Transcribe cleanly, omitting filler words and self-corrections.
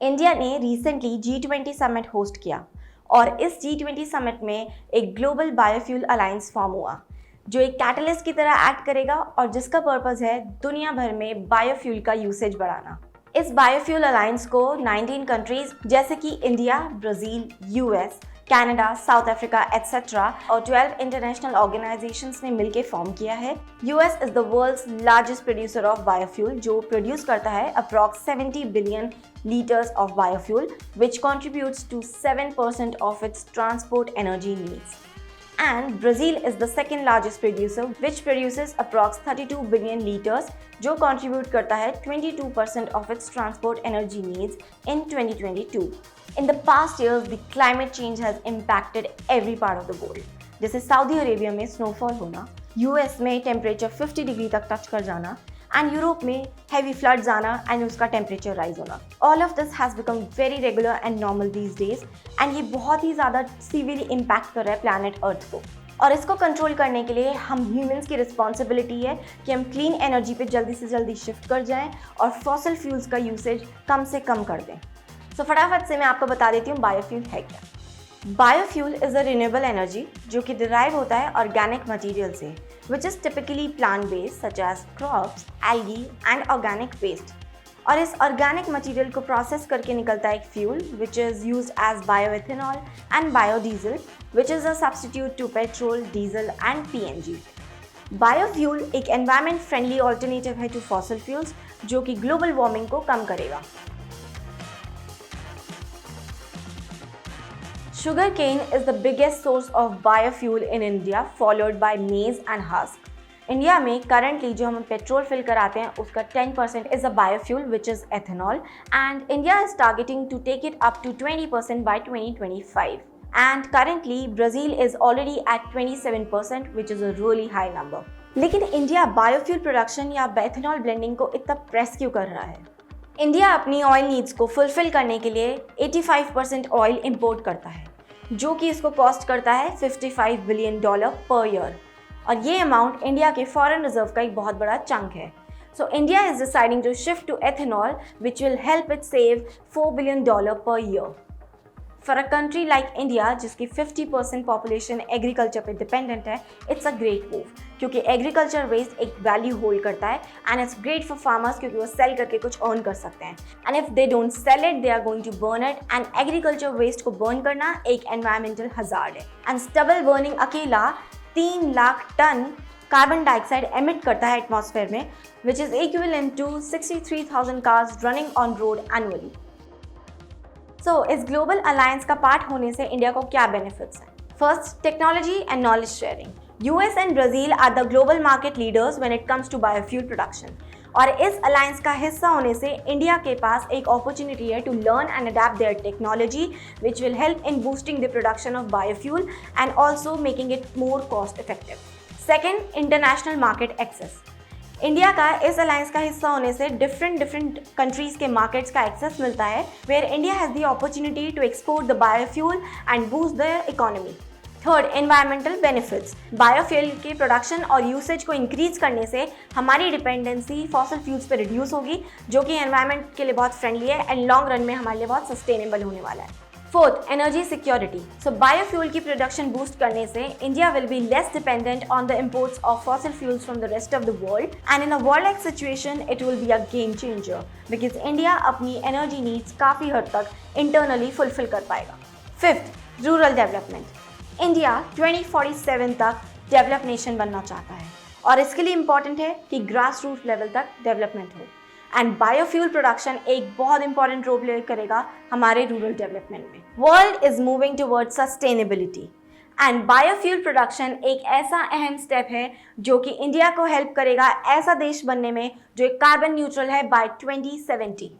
India ने recently G20 summit host किया और इस G20 समिट में एक ग्लोबल बायोफ्यूल अलायंस फॉर्म हुआ जो एक कैटलिस्ट की तरह एक्ट करेगा और जिसका पर्पस है दुनिया भर में बायोफ्यूल का यूसेज बढ़ाना। इस बायोफ्यूल अलायंस को 19 कंट्रीज जैसे कि India, Brazil, US, Canada, South Africa etcetera और 12 इंटरनेशनल ऑर्गेनाइजेशंस ने मिलकर फॉर्म किया है। US is the world's largest producer of biofuel जो प्रोड्यूस करता है approx 70 billion liters of biofuel, which contributes to 7% of its transport energy needs. And Brazil is the second largest producer, which produces approx 32 billion liters, जो contribute करता है 22% of its transport energy needs in 2022. In the past years, the climate change has impacted every part of the world. जैसे Saudi Arabia में snowfall होना, US में temperature 50 degree तक touch कर जाना, एंड यूरोप में हैवी फ्लड्स आना and उसका टेम्परेचर राइज होना। All of this has become very regular and normal these days and ये बहुत ही ज़्यादा सीवियरली इम्पैक्ट कर रहा है प्लैनेट अर्थ को। और इसको कंट्रोल करने के लिए हम ह्यूमंस की रिस्पॉन्सिबिलिटी है कि हम क्लीन एनर्जी पे जल्दी से जल्दी शिफ्ट कर जाएं और फॉसिल फ्यूल्स का यूसेज कम से कम कर दें। सो फटाफट से मैं आपको बता देती हूँ बायोफ्यूल है क्या। Biofuel is a renewable energy जो कि डिराइव होता है ऑर्गेनिक मटेरियल से which is typically plant-based such as crops, algae and organic waste. और इस ऑर्गेनिक मटेरियल को प्रोसेस करके निकलता है एक fuel which is used as bioethanol and biodiesel which is a substitute to petrol, diesel and PNG. Biofuel एक environment friendly alternative है to fossil fuels जो कि ग्लोबल वार्मिंग को कम करेगा। Sugarcane is the biggest source of biofuel in India, followed by maize and husk. India में currently जो हम petrol fill कराते हैं उसका 10% is a biofuel which is ethanol and India is targeting to take it up to 20% by 2025. And currently Brazil is already at 27% which is a really high number. लेकिन India biofuel production या ethanol blending को इतना press क्यों कर रहा है? India अपनी oil needs को फुलफिल करने के लिए 85% ऑयल इंपोर्ट करता है जो कि इसको कॉस्ट करता है $55 बिलियन पर ईयर और ये अमाउंट इंडिया के फॉरेन रिजर्व का एक बहुत बड़ा चंक है। So India is deciding to shift to ethanol which will help it save $4 billion per year. For a country like India जिसकी 50% पॉपुलेशन एग्रीकल्चर पे डिपेंडेंट है, इट्स अ ग्रेट मूव क्योंकि agriculture waste एक value hold करता है and it's great for farmers क्योंकि वो sell करके कुछ अर्न कर सकते हैं and if they don't sell it they are going to burn it and agriculture waste को बर्न करना एक एनवायरमेंटल हजार्ड है एंड स्टबल बर्निंग अकेला 3 lakh ton carbon dioxide emit करता है एटमॉस्फेयर में which is equivalent to 63,000 cars running on road annually. So इस global alliance का पार्ट होने से इंडिया को क्या बेनिफिट्स हैं? First, technology and knowledge sharing. US and Brazil are the global market leaders when it comes to biofuel production और इस alliance का हिस्सा होने से इंडिया के पास एक अपॉर्चुनिटी है to learn and adapt their technology which will help in boosting the production of biofuel and also making it more cost effective. Second, international market access. India का इस अलायंस का हिस्सा होने से डिफरेंट कंट्रीज के markets का access मिलता है where India has the opportunity to export the biofuel and boost the economy. Third, environmental benefits. Biofuel के प्रोडक्शन और यूसेज को इंक्रीज करने से हमारी डिपेंडेंसी फॉसिल फ्यूल्स पर रिड्यूस होगी जो कि एनवायरमेंट के लिए बहुत फ्रेंडली है एंड लॉन्ग रन में हमारे लिए बहुत सस्टेनेबल होने वाला है। Fourth, energy security. So biofuel की प्रोडक्शन बूस्ट करने से India will be less dependent on the imports of fossil fuels from the rest of the world and in a world like situation it will be a game changer because India अपनी energy needs काफ़ी हद तक internally fulfil कर पाएगा। Fifth, rural development. India 2047 तक develop nation बनना चाहता है और इसके लिए इंपॉर्टेंट है कि ग्रास रूट लेवल तक डेवलपमेंट हो एंड बायोफ्यूल प्रोडक्शन एक बहुत इंपॉर्टेंट रोल प्ले करेगा हमारे रूरल डेवलपमेंट में। World is moving towards sustainability and biofuel production एक ऐसा अहम स्टेप है जो कि इंडिया को हेल्प करेगा ऐसा देश बनने में जो एक कार्बन न्यूट्रल है बाय 2070।